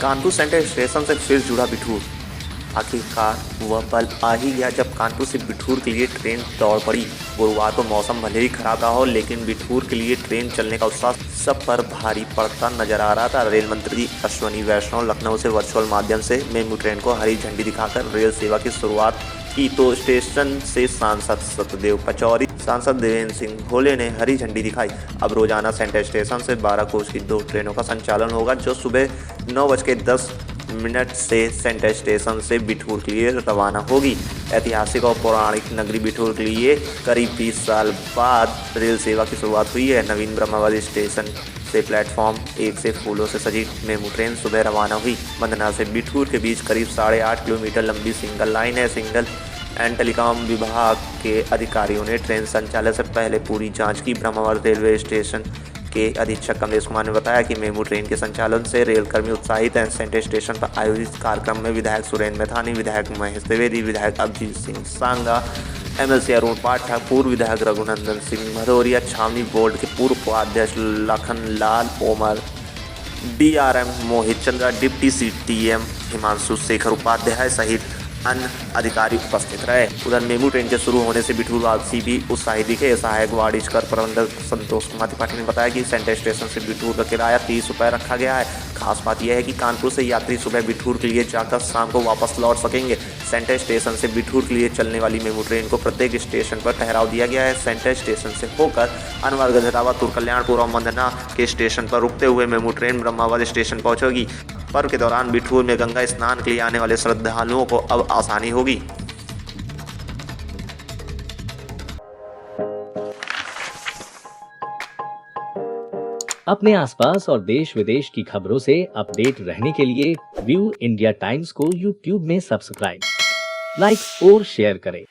Kanpur central station से फिर जुड़ा बिठूर। आखिरकार वह पल आ ही गया जब कानपुर से बिठूर के लिए ट्रेन दौड़ पड़ी। गुरुवार को मौसम भले ही खराब रहा हो, लेकिन बिठूर के लिए ट्रेन चलने का उत्साह सब पर भारी पड़ता नजर आ रहा था। रेल मंत्री अश्विनी वैष्णव लखनऊ से वर्चुअल माध्यम से मेमू ट्रेन को हरी झंडी दिखाकर रेल सेवा की शुरुआत की तो स्टेशन से सांसद सतदेव पचौरी, सांसद देवेंद्र सिंह भोले ने हरी झंडी दिखाई। अब रोजाना सेंट्रल स्टेशन से 12 कोच की 2 ट्रेनों का संचालन होगा, जो सुबह 9:10 से सेंट्रल स्टेशन से बिठूर के लिए रवाना होगी। ऐतिहासिक और पौराणिक नगरी बिठूर के लिए करीब 20 साल बाद रेल सेवा की शुरुआत हुई है। नवीन ब्रह्मावती स्टेशन से प्लेटफॉर्म 1 से फूलों से सजी मेमू ट्रेन सुबह रवाना हुई। बंदना से बिठूर के बीच करीब 8.5 किलोमीटर लंबी सिंगल लाइन है। सिग्नल एंड टेलीकॉम विभाग के अधिकारियों ने ट्रेन संचालन से पहले पूरी जांच की। ब्रह्मावती रेलवे स्टेशन के अधीक्षक कमलेश कुमार ने बताया कि मेमू ट्रेन के संचालन से रेलकर्मी उत्साहित हैं। सेंट्रल स्टेशन पर आयोजित कार्यक्रम में विधायक सुरेंद्र मैथानी, विधायक महेश द्विवेदी, विधायक अभिजीत सिंह सांगा, एमएलसी अरुण पाठक, पूर्व विधायक रघुनंदन सिंह भदौरिया, छावनी बोर्ड के पूर्व उपाध्यक्ष लखन लाल ओमर, डीआरएम मोहित चंद्रा, डिप्टी सीटीएम हिमांशु शेखर उपाध्याय सहित अन्य अधिकारी उपस्थित रहे। उधर मेमू ट्रेन के शुरू होने से बिठूर वासी भी उत्साहित दिखे। सहायक वाणिज्यकर प्रबंधक संतोष कुमार त्रिपाठी ने बताया कि सेंट्रल स्टेशन से बिठूर का किराया 30 रुपये रखा गया है। खास बात यह है कि कानपुर से यात्री सुबह बिठूर के लिए जाकर शाम को वापस लौट सकेंगे। सेंट्रल स्टेशन से बिठूर के लिए चलने वाली मेमू ट्रेन को प्रत्येक स्टेशन पर ठहराव दिया गया है। सेंट्रल स्टेशन से होकर अनवर, गजरावा, तुरकल्याणपुर और मंदना के स्टेशन पर रुकते हुए मेमू ट्रेन ब्रह्मावती स्टेशन पहुंचेगी। पर्व के दौरान बिठूर में गंगा स्नान के लिए आने वाले श्रद्धालुओं को अब आसानी होगी। अपने आसपास और देश विदेश की खबरों से अपडेट रहने के लिए व्यू इंडिया टाइम्स को यूट्यूब में सब्सक्राइब, लाइक और शेयर करें।